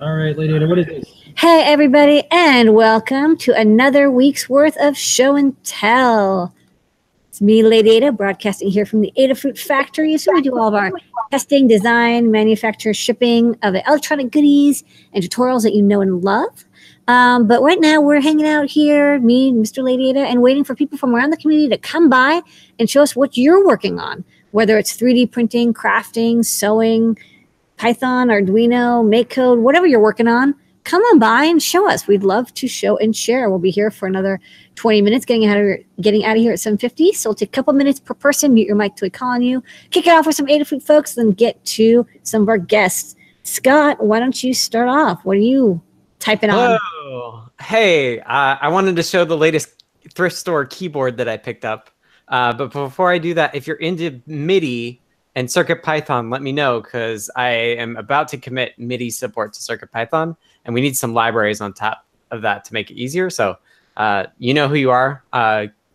All right, Lady Ada, what is this? Hey, everybody, and welcome to another week's worth of show and tell. It's me, Lady Ada, broadcasting here from the Adafruit factory. So we do all of our testing, design, manufacture, shipping of electronic goodies and tutorials that you know and love. But right now we're hanging out here, me, Mr. Lady Ada, and waiting for people from around the community to come by and show us what you're working on, whether it's 3D printing, crafting, sewing, Python, Arduino, make code, whatever you're working on. Come on by and show us. We'd love to show and share. We'll be here for another 20 minutes, getting out of here at 7:50. So it'll take a couple minutes per person. Mute your mic till we call on you. Kick it off with some Adafruit folks, then get to some of our guests. Scott, why don't you start off? What are you typing on? Hello. Hey, I wanted to show the latest thrift store keyboard that I picked up. But before I do that, if you're into MIDI and CircuitPython, let me know, because I am about to commit MIDI support to CircuitPython, and we need some libraries on top of that to make it easier. So you know who you are.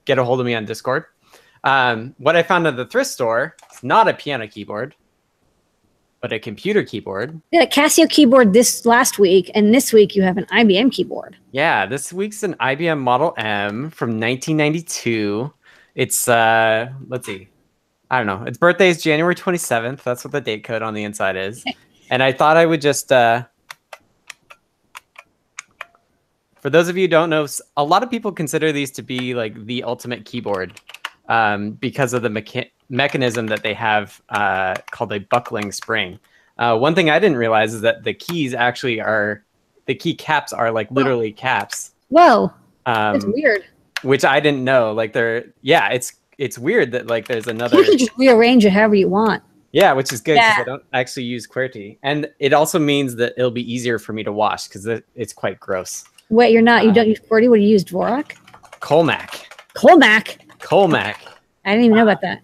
Get a hold of me on Discord. What I found at the thrift store is not a piano keyboard, but a computer keyboard. You had a Casio keyboard this last week, and this week you have an IBM keyboard. Yeah, this week's an IBM Model M from 1992. It's, let's see. I don't know. Its birthday is January 27th. That's what the date code on the inside is. And I thought I would just, for those of you who don't know, a lot of people consider these to be like the ultimate keyboard because of the mechanism that they have called a buckling spring. One thing I didn't realize is that the keys actually are, the key caps are like literally caps. Whoa, that's weird. Which I didn't know. Like yeah, it's weird that like there's another. You can just rearrange it however you want. Yeah, which is good because I don't actually use QWERTY, and it also means that it'll be easier for me to wash because it's quite gross. Wait, you're not? You don't use QWERTY? What do you use? Dvorak? Colmac. Colmac. Colmac. I didn't even know about that.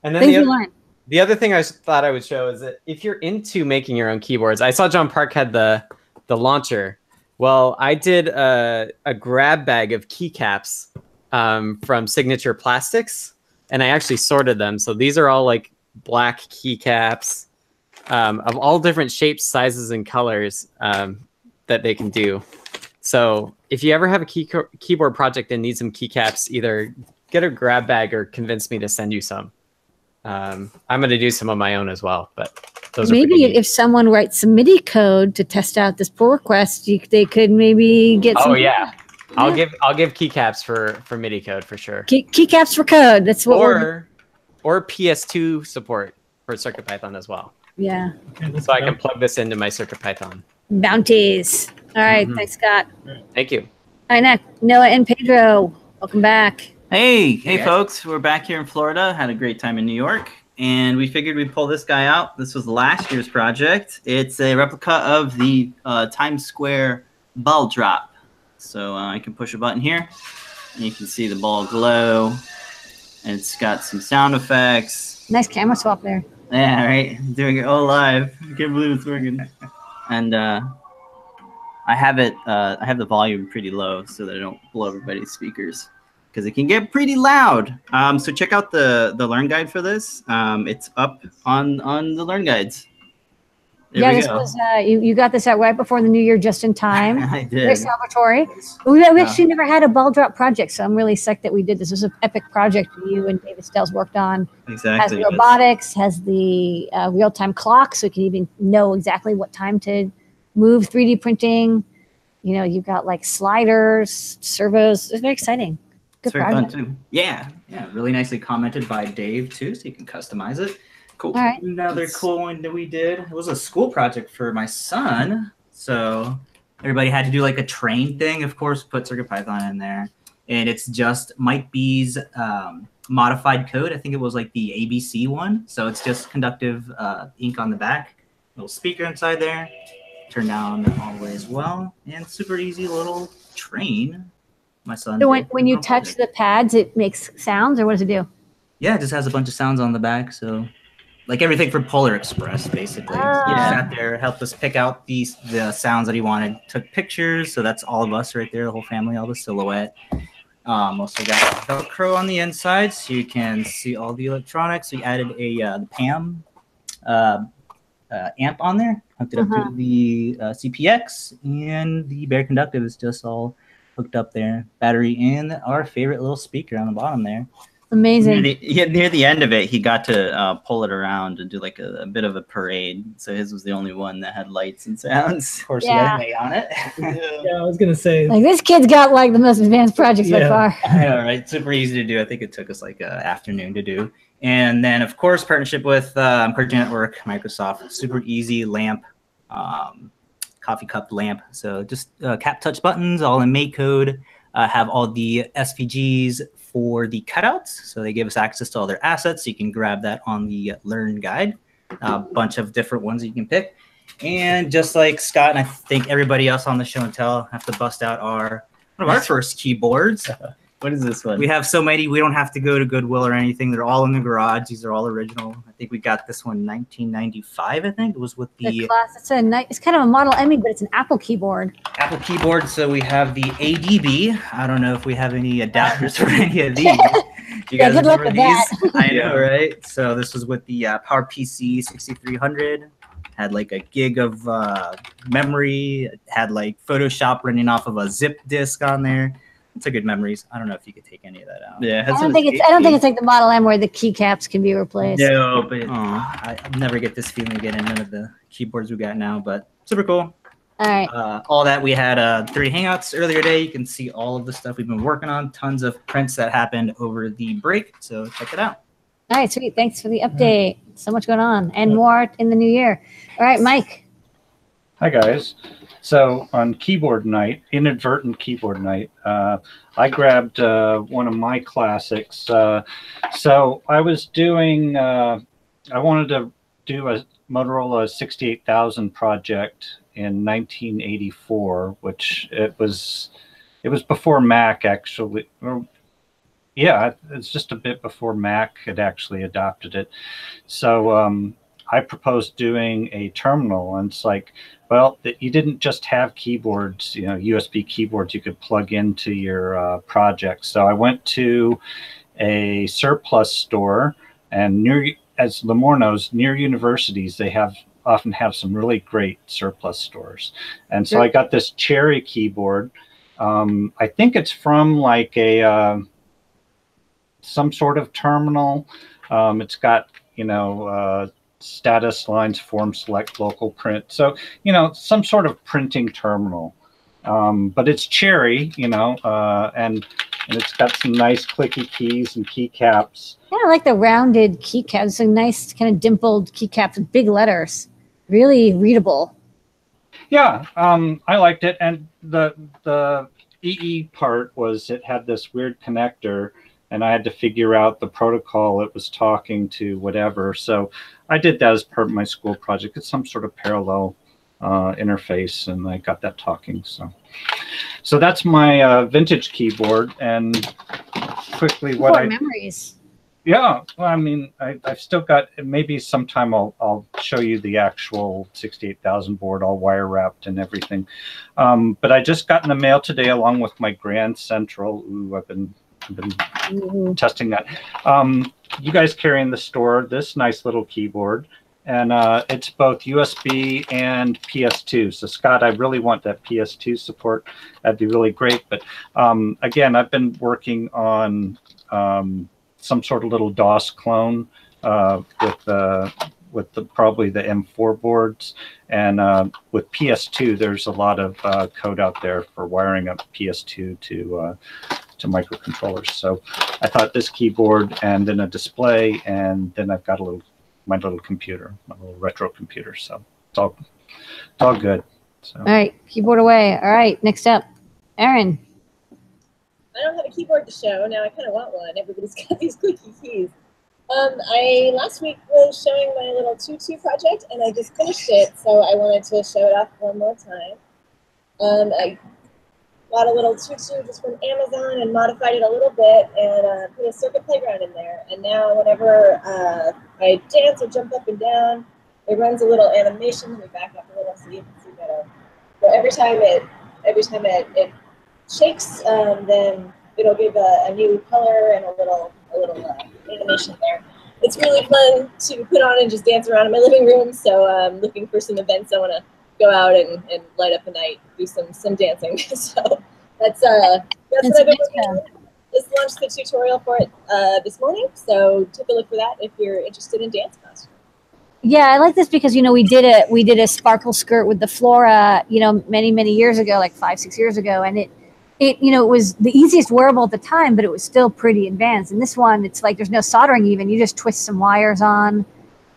And then the other thing I thought I would show is that if you're into making your own keyboards, I saw John Park had the launcher. Well, I did a grab bag of keycaps from Signature Plastics, and I actually sorted them. So these are all like black keycaps of all different shapes, sizes, and colors that they can do. So if you ever have a keyboard project and need some keycaps, either get a grab bag or convince me to send you some. I'm going to do some of my own as well, but those maybe if someone writes some MIDI code to test out this pull request, they could maybe get some. Oh yeah. I'll give keycaps for MIDI code for sure. Keycaps for code. That's what or PS2 support for CircuitPython as well. Yeah. So I can plug this into my CircuitPython. Bounties. All right. Thanks, Scott. Thank you. All right, Noah and Pedro. Welcome back. Hey folks. We're back here in Florida. Had a great time in New York. And we figured we'd pull this guy out. This was last year's project. It's a replica of the Times Square balldrop. So I can push a button here, and you can see the ball glow. And it's got some sound effects. Nice camera swap there. Yeah, right. Doing it all live. I can't believe it's working. And I have the volume pretty low so that I don't blow everybody's speakers, because it can get pretty loud. So check out the Learn Guide for this. It's up on the Learn Guides. There this was you got this out right before the new year, just in time. I did. Very celebratory. We actually never had a ball drop project, so I'm really psyched that we did this. It was an epic project you and David Stells worked on. Exactly. Has robotics, has the real-time clock, so you can even know exactly what time to move. 3D printing. You know, you've got like sliders, servos. It's very exciting. Good project. Fun too. Yeah. Really nicely commented by Dave too, so you can customize it. Cool. All right. Another cool one that we did. It was a school project for my son. So everybody had to do like a train thing, of course, put CircuitPython in there. And it's just Mike B's modified code. I think it was like the ABC one. So it's just conductive ink on the back. Little speaker inside there. Turn down all the way as well. And super easy little train. My son. So when you touch the pads, it makes sounds, or what does it do? Yeah, it just has a bunch of sounds on the back. So like everything from Polar Express, basically. He sat there, helped us pick out the sounds that he wanted. Took pictures, so that's all of us right there, the whole family, all the silhouette. Also got Velcro on the inside, so you can see all the electronics. We added a the PAM amp on there, hooked it up to the CPX, and the bare conductive is just all hooked up there. Battery and our favorite little speaker on the bottom there. Amazing. Near the end of it, he got to pull it around and do like a bit of a parade. So his was the only one that had lights and sounds. Of course, Yeah. he had on it. Yeah, I was gonna say, like, this kid's got like the most advanced projects by far. I know, right? Super easy to do. I think it took us like an afternoon to do. And then, of course, partnership with Cartoon Network, Microsoft. Super easy lamp, coffee cup lamp. So just cap touch buttons, all in mate code. Have all the SVGs for the cutouts. So they give us access to all their assets. So you can grab that on the Learn guide. A bunch of different ones that you can pick. And just like Scott and I think everybody else on the show and tell, have to bust out one of our first keyboards. What is this one? We have so many, we don't have to go to Goodwill or anything. They're all in the garage. These are all original. I think we got this one in 1995, I think. It was with the class. It's kind of a Model M, but it's an Apple keyboard. Apple keyboard. So we have the ADB. I don't know if we have any adapters for any of these. You guys good luck remember with these? I know, right? So this was with the PowerPC 6300. Had like a gig of memory. It had like Photoshop running off of a zip disk on there. It's a good memories. I don't know if you could take any of that out. Yeah, I don't think it's like the Model M where the keycaps can be replaced. No, but I never get this feeling again in none of the keyboards we got now. But super cool. All right. All that we had 3 hangouts earlier today. You can see all of the stuff we've been working on. Tons of prints that happened over the break. So check it out. All right, sweet. Thanks for the update. So much going on and more in the new year. All right, Mike. Hi, guys. So on keyboard night, inadvertent keyboard night, I grabbed one of my classics. So I was doing, I wanted to do a Motorola 68000 project in 1984, which it was before Mac actually. Yeah, it's just a bit before Mac had actually adopted it. So I proposed doing a terminal, and it's like, well, you didn't just have keyboards, USB keyboards you could plug into your project. So I went to a surplus store, and as Lamore knows, near universities, they often have some really great surplus stores. And so I got this Cherry keyboard. I think it's from like some sort of terminal. It's got, status lines, form, select, local print. So, some sort of printing terminal. But it's Cherry, and it's got some nice clicky keys and keycaps. Yeah, I like the rounded keycaps. It's a nice kind of dimpled keycaps with big letters. Really readable. Yeah, I liked it. And the EE part was it had this weird connector, and I had to figure out the protocol it was talking to, whatever. So I did that as part of my school project. It's some sort of parallel interface, and I got that talking. So that's my vintage keyboard. And quickly, memories. Yeah, well, I mean, I've still got. Maybe sometime I'll show you the actual 68000 board, all wire wrapped and everything. But I just got in the mail today, along with my Grand Central. Ooh, I've been testing that. You guys carry in the store this nice little keyboard, and it's both USB and PS2. So Scott, I really want that PS2 support. That'd be really great. But again, I've been working on some sort of little DOS clone with probably the M4 boards, and with PS2, there's a lot of code out there for wiring up PS2 to microcontrollers. So I thought this keyboard, and then a display, and then I've got my little computer, my little retro computer. So it's all good. So. All right, keyboard away. All right, next up, Erin. I don't have a keyboard to show. Now I kind of want one. Everybody's got these clicky keys. I last week was showing my little tutu project, and I just finished it, so I wanted to show it off one more time. I got a little tutu just from Amazon and modified it a little bit and put a circuit playground in there. And now whenever I dance or jump up and down, it runs a little animation. Let me back up a little so you can see better. So every time it shakes, then it'll give a new color and a little animation there. it's really fun to put on and just dance around in my living room. So I'm looking for some events. I want to go out and light up a night, do some dancing. So that's what I've been working on. Just launched the tutorial for it this morning. So take a look for that if you're interested in dance costumes. Yeah, I like this because, you know, we did a sparkle skirt with the flora, you know, many years ago, like 5-6 years ago, and it you know, it was the easiest wearable at the time, but it was still pretty advanced. And this one, it's like there's no soldering even. You just twist some wires on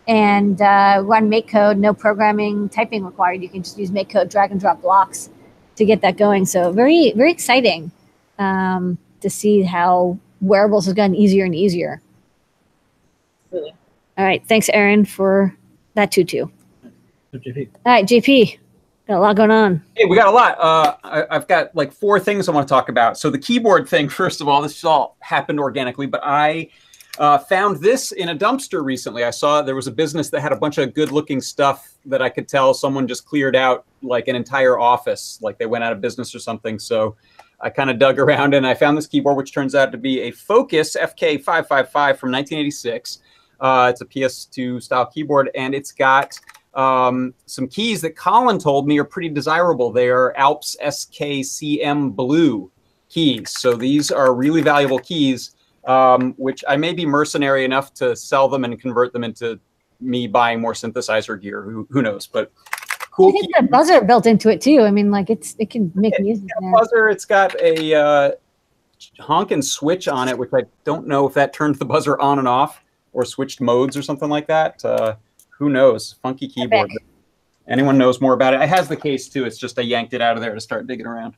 and run MakeCode, no programming, typing required. You can just use MakeCode, drag and drop blocks to get that going. So very exciting to see how wearables have gotten easier and easier. Really. All right, thanks, Erin, for that tutu. JP. All right, JP, got a lot going on. Hey, we got a lot. I've got like 4 things I want to talk about. So the keyboard thing, first of all, this all happened organically, but I found this in a dumpster recently. I saw there was a business that had a bunch of good-looking stuff that I could tell someone just cleared out like an entire office, like they went out of business or something. So I kind of dug around and I found this keyboard, which turns out to be a Focus FK555 from 1986. It's a PS2 style keyboard, and it's got some keys that Colin told me are pretty desirable. They are Alps SKCM Blue keys. So these are really valuable keys, which I may be mercenary enough to sell them and convert them into me buying more synthesizer gear. Who knows? But cool. I think the buzzer built into it too. I mean, like it can make music. It's got a buzzer. It's got a honkin' switch on it, which I don't know if that turns the buzzer on and off or switched modes or something like that. Who knows? Funky keyboard. Anyone knows more about it? It has the case too. It's just I yanked it out of there to start digging around.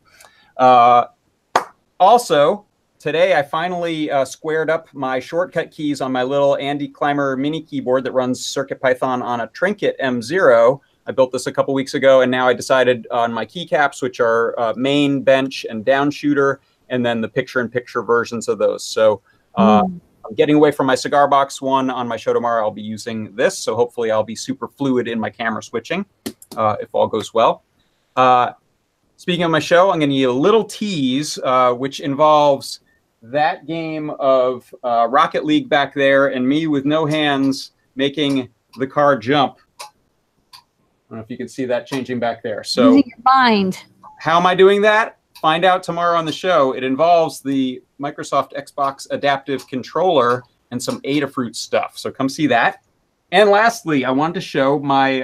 Also, today I finally squared up my shortcut keys on my little Andy Clymer mini keyboard that runs CircuitPython on a Trinket M0. I built this a couple weeks ago, and now I decided on my keycaps, which are main, bench, and down shooter, and then the picture-in-picture versions of those. So I'm getting away from my cigar box one on my show tomorrow. I'll be using this, so hopefully I'll be super fluid in my camera switching if all goes well. Speaking of my show, I'm going to give you a little tease, which involves that game of Rocket League back there and me with no hands making the car jump. I don't know if you can see that changing back there. So using your mind. How am I doing that? Find out tomorrow on the show. It involves the Microsoft Xbox Adaptive Controller and some Adafruit stuff. So come see that. And lastly, I wanted to show my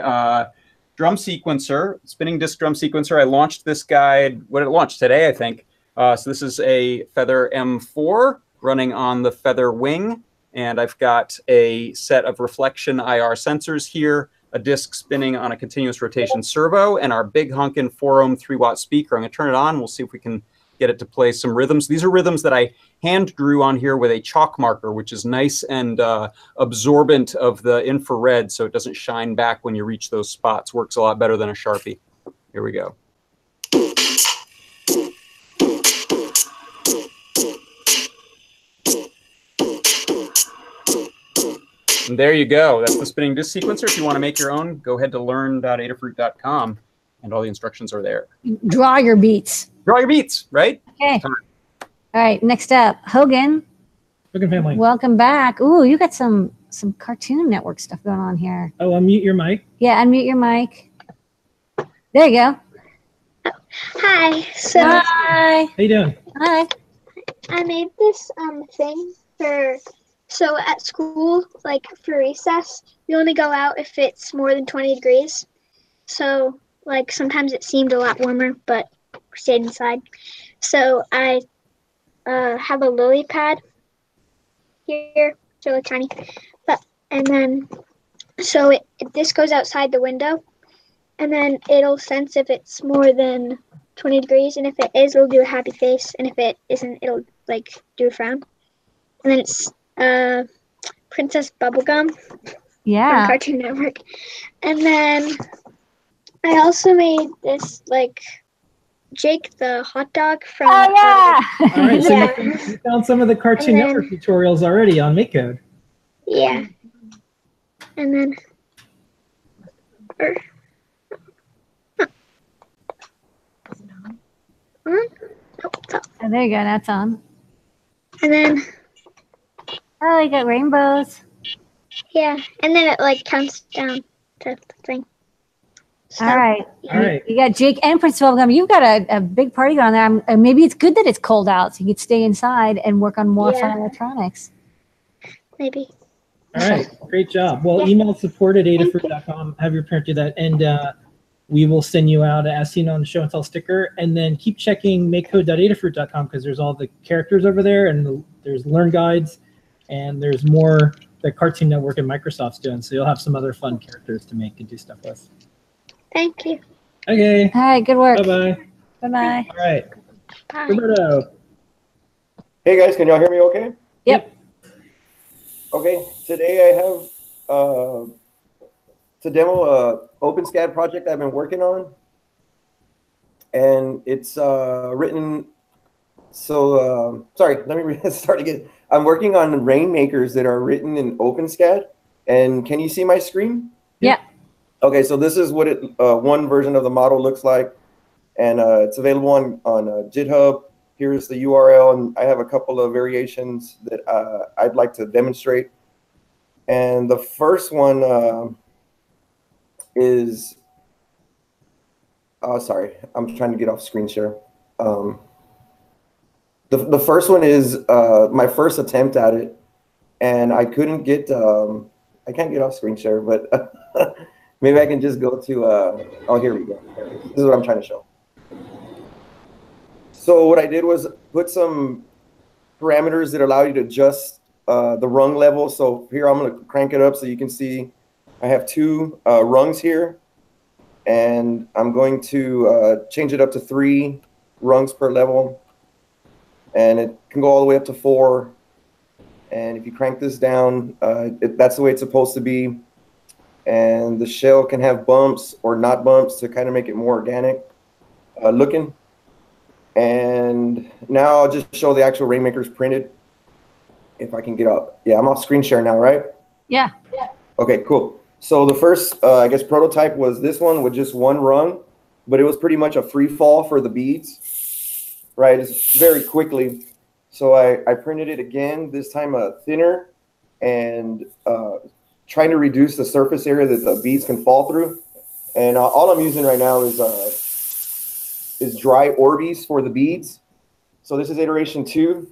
drum sequencer, spinning disc drum sequencer. I launched this guy, what it launched today, I think. So this is a Feather M4 running on the Feather Wing. And I've got a set of reflection IR sensors here, a disc spinning on a continuous rotation servo, and our big honkin' 4-ohm 3-watt speaker. I'm going to turn it on. We'll see if we can get it to play some rhythms. These are rhythms that I hand drew on here with a chalk marker, which is nice and absorbent of the infrared, so it doesn't shine back when you reach those spots. Works a lot better than a Sharpie. Here we go. And there you go. That's the spinning disc sequencer. If you want to make your own, go ahead to learn.adafruit.com, and all the instructions are there. Draw your beats. Draw your beats, right? Okay. All right. Next up, Hogan. Hogan family. Welcome back. Ooh, you got some Cartoon Network stuff going on here. Oh, unmute your mic. Yeah, unmute your mic. There you go. Hi. Hi. How you doing? Hi. I made this thing for. So at school, like for recess, we only go out if it's more than 20 degrees. So like sometimes it seemed a lot warmer, but we stayed inside. So I have a lily pad here, it's really tiny. And then, so this goes outside the window, and then it'll sense if it's more than 20 degrees, and if it is, it'll do a happy face, and if it isn't, it'll like do a frown. And then it's Princess Bubblegum from Cartoon Network. And then I also made this like Jake the hot dog from All right, so you found some of the Cartoon Network tutorials already on MakeCode. Yeah. And then Oh, there you go, that's on. And then oh, you got rainbows. Yeah, and then it like counts down to the thing. So, All right. All right. You got Jake and Prince Bubblegum. You've got a big party going on there. Maybe it's good that it's cold out so you could stay inside and work on more fun electronics. maybe. All right. Great job. Well, email support@adafruit.com. Have your parent do that. And we will send you out, as seen on the show and tell sticker. And then keep checking makecode.adafruit.com because there's all the characters over there and there's learn guides. And there's more that Cartoon Network and Microsoft's doing. So you'll have some other fun characters to make and do stuff with. Thank you. Okay. All right. Good work. Bye-bye. Bye-bye. All right. Bye. Roberto. Hey guys, can y'all hear me okay? Yep. Okay, today I have to demo a OpenSCAD project I've been working on. And it's written, so, sorry, let me start again. I'm working on rainmakers that are written in OpenSCAD. And can you see my screen? Yeah. Okay, so this is what one version of the model looks like. And it's available on GitHub. Here's the URL, and I have a couple of variations that I'd like to demonstrate. And the first one is, oh, sorry, I'm trying to get off screen share. The first one is my first attempt at it, and I couldn't get, I can't get off screen share, but maybe I can just go to, oh, here we go. This is what I'm trying to show. So what I did was put some parameters that allow you to adjust the rung level. So here I'm going to crank it up so you can see I have 2 rungs here. And I'm going to change it up to 3 rungs per level. And it can go all the way up to 4. And if you crank this down, that's the way it's supposed to be. And the shell can have bumps or not bumps to kind of make it more organic looking. And now I'll just show the actual rainmakers printed. If I can get up. Yeah, I'm off screen share now, right? Yeah. Okay, cool. So the first, I guess, prototype was this one with just 1 rung, but it was pretty much a free fall for the beads, right? It's very quickly. So I printed it again, this time thinner, and trying to reduce the surface area that the beads can fall through. And all I'm using right now is dry Orbeez for the beads. So this is iteration 2.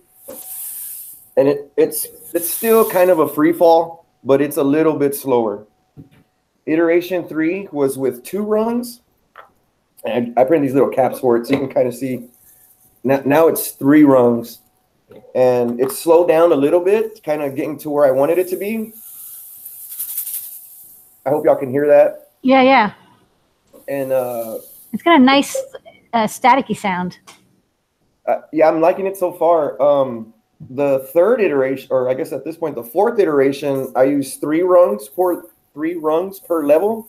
And it's still kind of a free fall, but it's a little bit slower. Iteration 3 was with 2 rungs. And I printed these little caps for it so you can kind of see. Now it's 3 rungs. And it's slowed down a little bit, kind of getting to where I wanted it to be. I hope y'all can hear that. Yeah, yeah. And it's got a nice staticky sound. Yeah, I'm liking it so far. The third iteration, or I guess at this point, the 4th iteration, I use 3 rungs per level.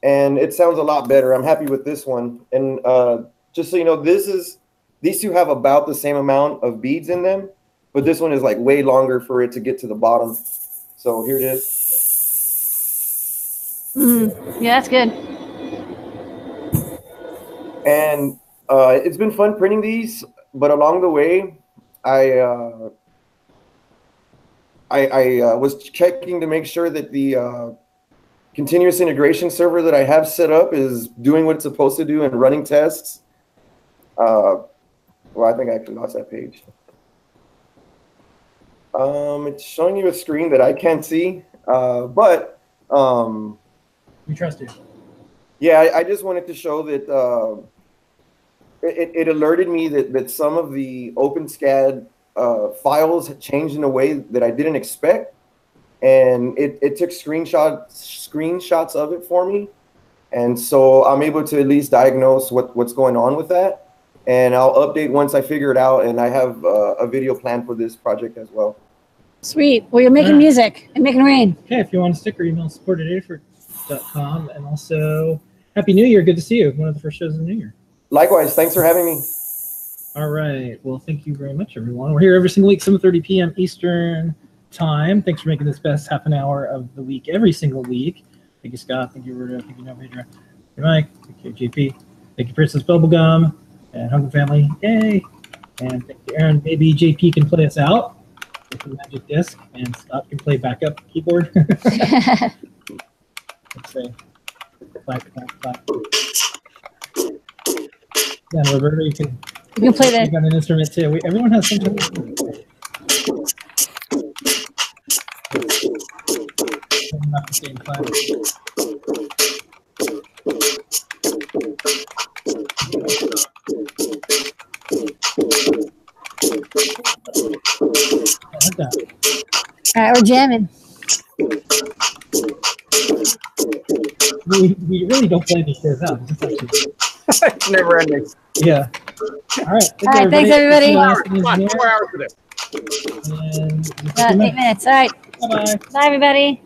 And it sounds a lot better. I'm happy with this one. And just so you know, these 2 have about the same amount of beads in them, but this one is like way longer for it to get to the bottom. So here it is. Yeah, that's good. And it's been fun printing these, but along the way, I was checking to make sure that the continuous integration server that I have set up is doing what it's supposed to do and running tests. Well, I think I actually lost that page. It's showing you a screen that I can't see, but We trust you. yeah, I just wanted to show that it alerted me that some of the OpenSCAD files had changed in a way that I didn't expect. And it took screenshots of it for me. And so I'm able to at least diagnose what's going on with that. And I'll update once I figure it out. And I have a video planned for this project as well. Sweet. Well, you're making music and making rain. Okay, if you want a sticker, email support@adafruit.com. And also, Happy New Year. Good to see you. One of the first shows of the New Year. Likewise. Thanks for having me. All right. Well, thank you very much, everyone. We're here every single week, 7:30 p.m. Eastern time. Thanks for making this best half an hour of the week every single week. Thank you, Scott. Thank you, Roberto. Thank you, Pedro. Thank you, Mike. Thank you, JP. Thank you, Princess Bubblegum and Hogan family. Yay. And thank you, Erin. Maybe JP can play us out. with the magic disc, and Scott can play backup keyboard. Let's say, clack, clack, clack. Yeah, Roberto, you can play that. on an instrument too. Everyone has some type of not the same class. I like that. All right, we're jamming. We really don't play these shows out. It's never ending. Yeah. All right. All right, thanks everybody. 2 hours. Come on, 4 hours for this. And 8 minutes. All right. Bye-bye. Bye, everybody.